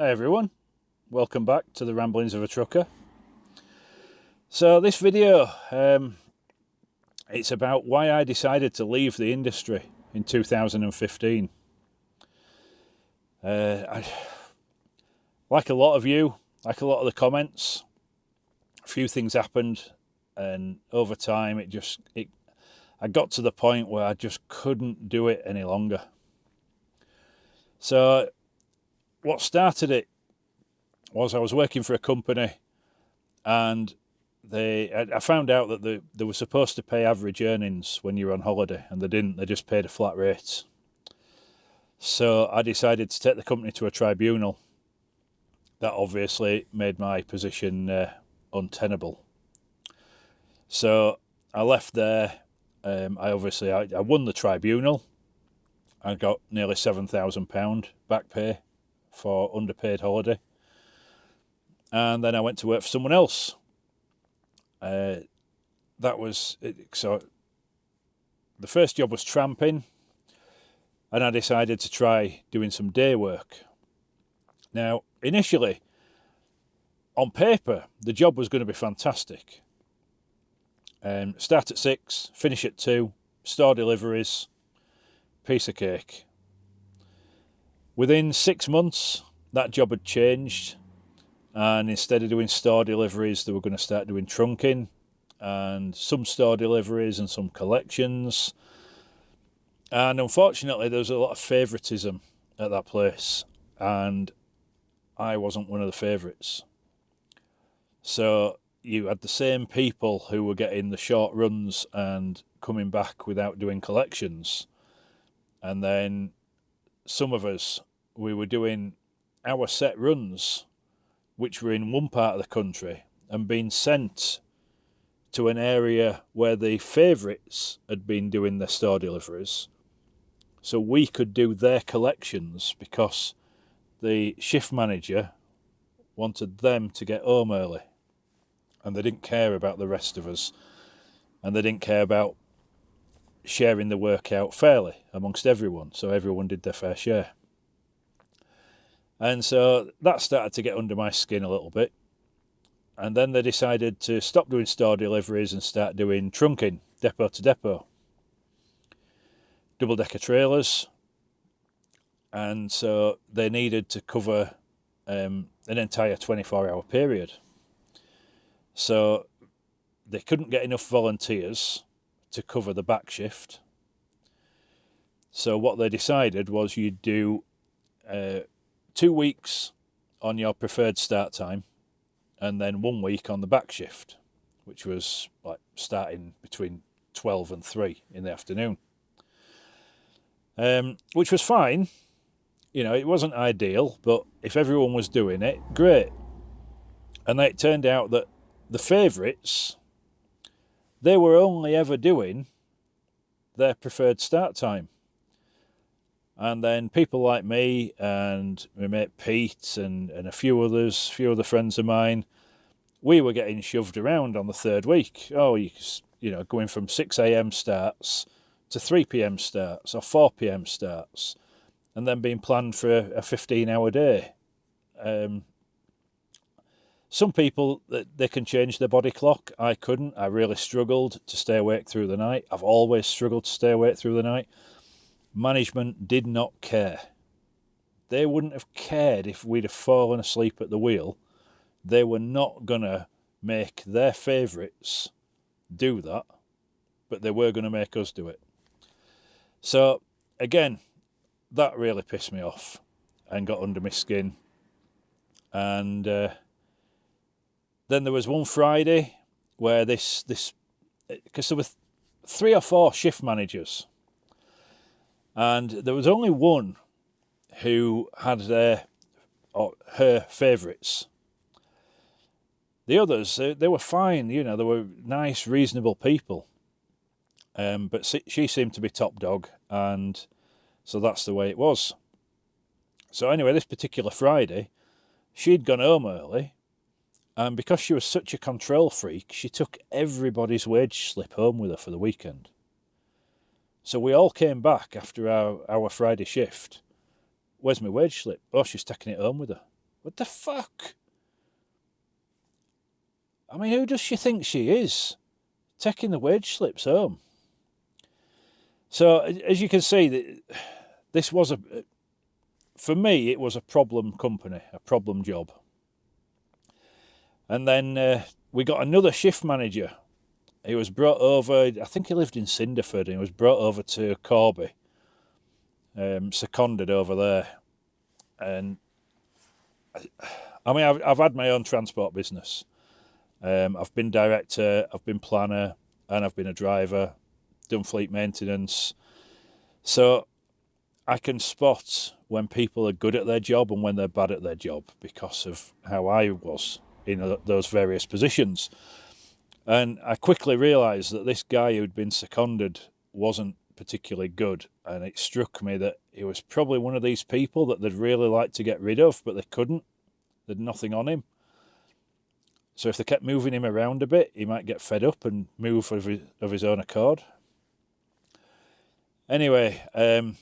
Hi everyone, welcome back to the Ramblings of a Trucker. So this video, it's about why I decided to leave the industry in 2015. Like a lot of you, like a lot of the comments, a few things happened, and over time I got to the point where I just couldn't do it any longer. So what started it was I was working for a company, and I found out that they were supposed to pay average earnings when you're on holiday, and they didn't. They just paid a flat rate. So I decided to take the company to a tribunal. That obviously made my position untenable. So I left there. I won the tribunal. I got nearly £7,000 back pay for underpaid holiday. And then I went to work for someone else. So the first job was tramping, and I decided to try doing some day work. Now, initially, on paper, the job was going to be fantastic. Start at 6, finish at 2, store deliveries, piece of cake. Within 6 months, that job had changed, and instead of doing store deliveries, they were going to start doing trunking, and some store deliveries and some collections. And unfortunately, there was a lot of favouritism at that place, and I wasn't one of the favourites. So you had the same people who were getting the short runs and coming back without doing collections. And then some of us, we were doing our set runs, which were in one part of the country, and being sent to an area where the favourites had been doing their store deliveries, so we could do their collections, because the shift manager wanted them to get home early, and they didn't care about the rest of us, and they didn't care about sharing the work out fairly amongst everyone, so everyone did their fair share. And so that started to get under my skin a little bit. And then they decided to stop doing store deliveries and start doing trunking, depot to depot. Double-decker trailers. And so they needed to cover an entire 24-hour period. So they couldn't get enough volunteers to cover the back shift. So what they decided was you'd do 2 weeks on your preferred start time, and then 1 week on the back shift, which was like starting between 12 and 3 in the afternoon. Which was fine. You know, it wasn't ideal, but if everyone was doing it, great. And then it turned out that the favourites, they were only ever doing their preferred start time. And then people like me and my mate Pete and a few other friends of mine, we were getting shoved around on the third week. Oh, you know, going from 6 a.m. starts to 3 p.m. starts or 4 p.m. starts, and then being planned for a 15-hour day. Some people, they can change their body clock. I couldn't. I really struggled to stay awake through the night. I've always struggled to stay awake through the night. Management did not care. They wouldn't have cared if we'd have fallen asleep at the wheel. They were not going to make their favourites do that, but they were going to make us do it. So, again, that really pissed me off and got under my skin. And then there was one Friday where because there were 3 or 4 shift managers, and there was only one who had her favourites. The others, they were fine, you know, they were nice, reasonable people. But she seemed to be top dog, and so that's the way it was. So anyway, this particular Friday, she'd gone home early, and because she was such a control freak, she took everybody's wage slip home with her for the weekend. So we all came back after our Friday shift. Where's my wage slip? Oh, she's taking it home with her. What the fuck? I mean, who does she think she is? Taking the wage slips home. So, as you can see, this was for me, it was a problem company, a problem job. And then we got another shift manager. He was brought over, I think he lived in Cinderford, and he was brought over to Corby, seconded over there. And I mean, I've had my own transport business. I've been director, I've been planner, and I've been a driver, done fleet maintenance. So I can spot when people are good at their job and when they're bad at their job because of how I was in those various positions. And I quickly realised that this guy who'd been seconded wasn't particularly good, and it struck me that he was probably one of these people that they'd really like to get rid of, but they couldn't. They'd nothing on him. So if they kept moving him around a bit, he might get fed up and move of his own accord. Anyway, I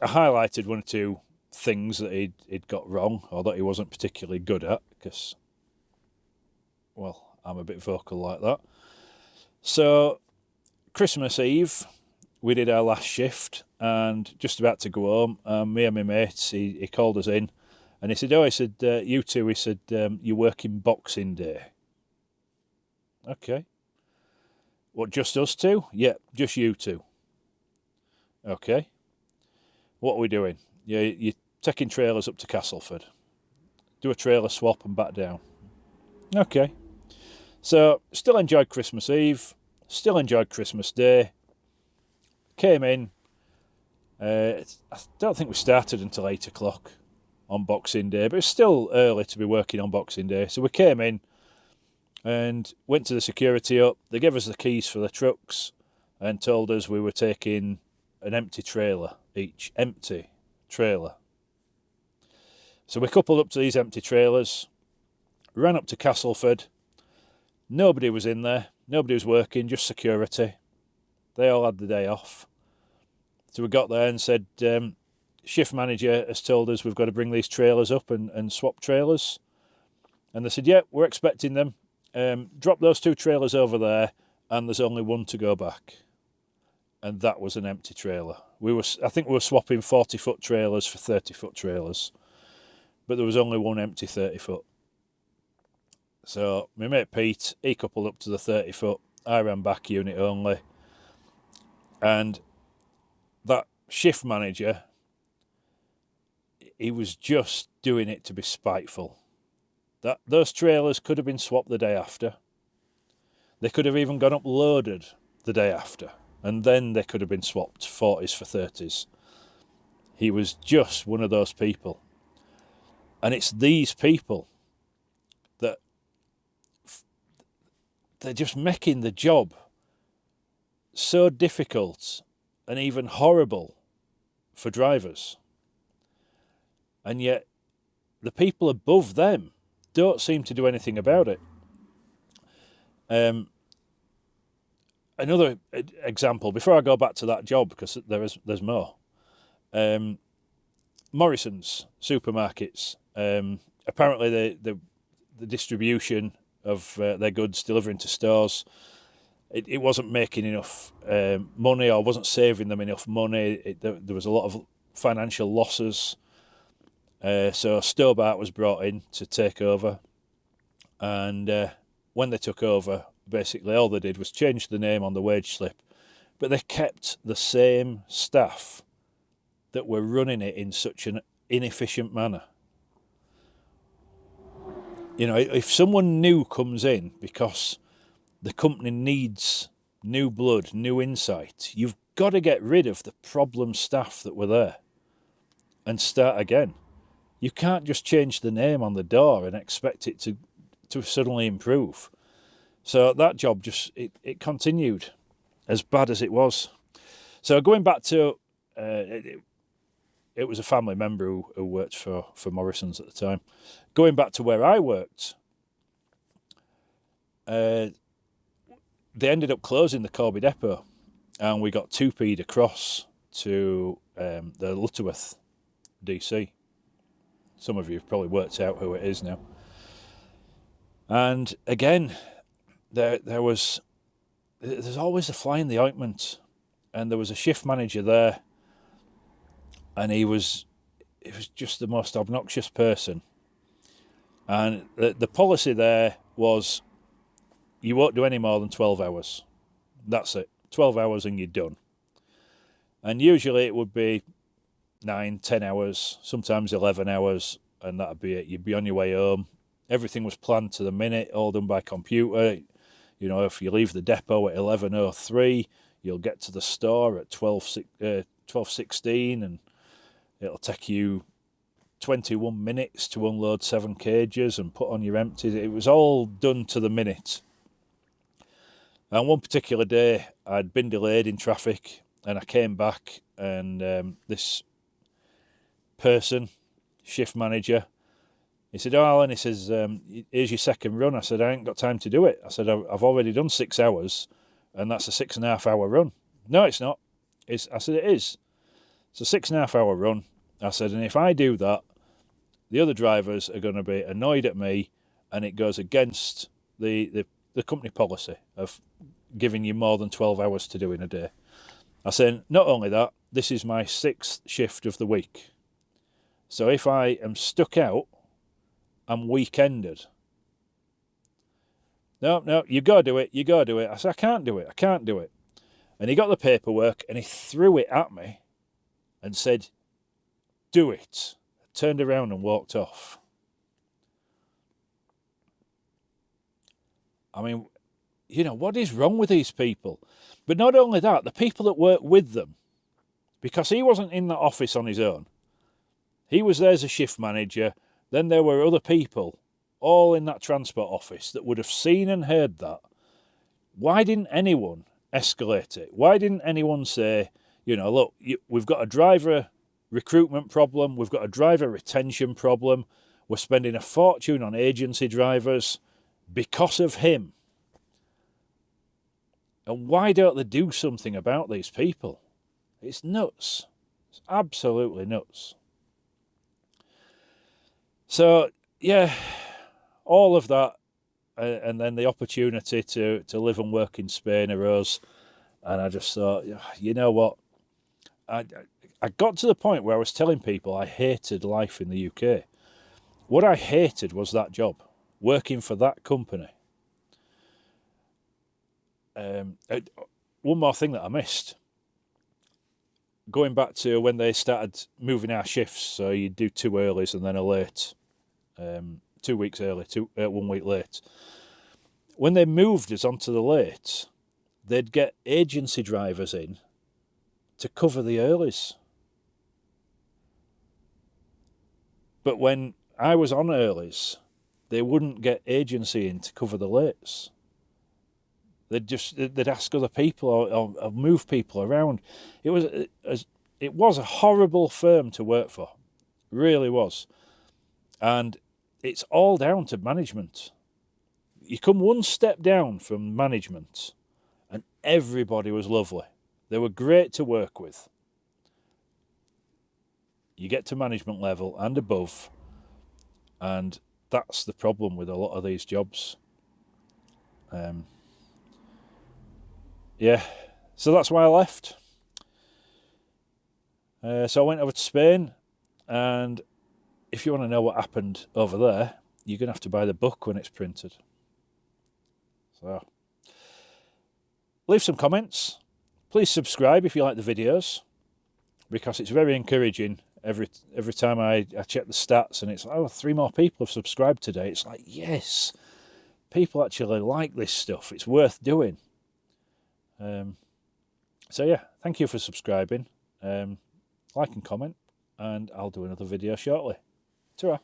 highlighted one or two things that he'd got wrong or that he wasn't particularly good at because, well, I'm a bit vocal like that. So Christmas Eve, we did our last shift and just about to go home. Me and my mates, he called us in. And he said, you two, he said, you're working Boxing Day. Okay. What, just us two? Yeah, just you two. Okay. What are we doing? You're taking trailers up to Castleford. Do a trailer swap and back down. Okay. So, still enjoyed Christmas Eve. Still enjoyed Christmas Day. Came in. I don't think we started until 8 o'clock. On Boxing Day, but it's still early to be working on Boxing Day. So we came in and went to the security up. They gave us the keys for the trucks and told us we were taking an empty trailer each. Empty trailer. So we coupled up to these empty trailers, ran up to Castleford. Nobody was in there. Nobody was working, just security. They all had the day off. So we got there and said, shift manager has told us we've got to bring these trailers up and swap trailers. And they said, yeah, we're expecting them. Drop those two trailers over there and there's only one to go back. And that was an empty trailer. I think we were swapping 40-foot trailers for 30-foot trailers. But there was only one empty 30-foot. So my mate Pete, he coupled up to the 30-foot. I ran back unit only. And that shift manager, he was just doing it to be spiteful. Those trailers could have been swapped the day after. They could have even gone up loaded the day after. And then they could have been swapped 40s for 30s. He was just one of those people. And it's these people that they're just making the job so difficult and even horrible for drivers. And yet, the people above them don't seem to do anything about it. Another example, before I go back to that job, because there's more. Morrison's supermarkets. Apparently, the distribution of their goods delivering to stores, it wasn't making enough money or wasn't saving them enough money. There was a lot of financial losses. So Stobart was brought in to take over, and when they took over, basically all they did was change the name on the wage slip, but they kept the same staff that were running it in such an inefficient manner. You know, if someone new comes in because the company needs new blood, new insight, you've got to get rid of the problem staff that were there and start again. You can't just change the name on the door and expect it to suddenly improve. So that job it continued as bad as it was. So going back to, it was a family member who worked for Morrison's at the time. Going back to where I worked, they ended up closing the Corby depot and we got 2P'd across to the Lutterworth DC. Some of you have probably worked out who it is now. And again, there's always a fly in the ointment. And there was a shift manager there, and he was just the most obnoxious person. And the policy there was, you won't do any more than 12 hours. That's it. 12 hours and you're done. And usually it would be 9, 10 hours, sometimes 11 hours, and that'd be it. You'd be on your way home. Everything was planned to the minute, all done by computer. You know, if you leave the depot at 11:03, you'll get to the store at 12:16, and it'll take you 21 minutes to unload 7 cages and put on your empties. It was all done to the minute. And one particular day, I'd been delayed in traffic, and I came back, and this person, shift manager, he said, "Oh, Alan," he says, "here's your second run." I said, "I ain't got time to do it." I said, "I've already done 6 hours, and that's a 6.5 hour run." "No, it's not." I said, "It is. It's a 6.5 hour run." I said, "And if I do that, the other drivers are going to be annoyed at me, and it goes against the company policy of giving you more than 12 hours to do in a day." I said, "Not only that, this is my 6th shift of the week. So if I am stuck out, I'm weekended." No, you got to do it, you got to do it." I said, I can't do it. And he got the paperwork and he threw it at me and said, "Do it." I turned around and walked off. I mean, you know, what is wrong with these people? But not only that, the people that work with them, because he wasn't in that office on his own. He was there as a shift manager. Then there were other people all in that transport office that would have seen and heard that. Why didn't anyone escalate it? Why didn't anyone say, you know, look, we've got a driver recruitment problem, we've got a driver retention problem, we're spending a fortune on agency drivers because of him. And why don't they do something about these people? It's nuts. It's absolutely nuts. So, yeah, all of that, and then the opportunity to live and work in Spain arose, and I just thought, you know what, I got to the point where I was telling people I hated life in the UK. What I hated was that job, working for that company. One more thing that I missed, going back to when they started moving our shifts, so you'd do 2 earlies and then a late, 2 weeks early, 1 week late. When they moved us onto the late, they'd get agency drivers in to cover the earlies. But when I was on earlies, they wouldn't get agency in to cover the lates. They'd ask other people or move people around. It was a horrible firm to work for, it really was. And it's all down to management. You come one step down from management, and everybody was lovely. They were great to work with. You get to management level and above, and that's the problem with a lot of these jobs. Yeah, so that's why I left. So I went over to Spain, and if you want to know what happened over there, you're going to have to buy the book when it's printed. So, leave some comments. Please subscribe if you like the videos, because it's very encouraging. Every time I check the stats and it's like, 3 more people have subscribed today. It's like, yes, people actually like this stuff. It's worth doing. So yeah, thank you for subscribing. Like and comment, and I'll do another video shortly. Ta-ra.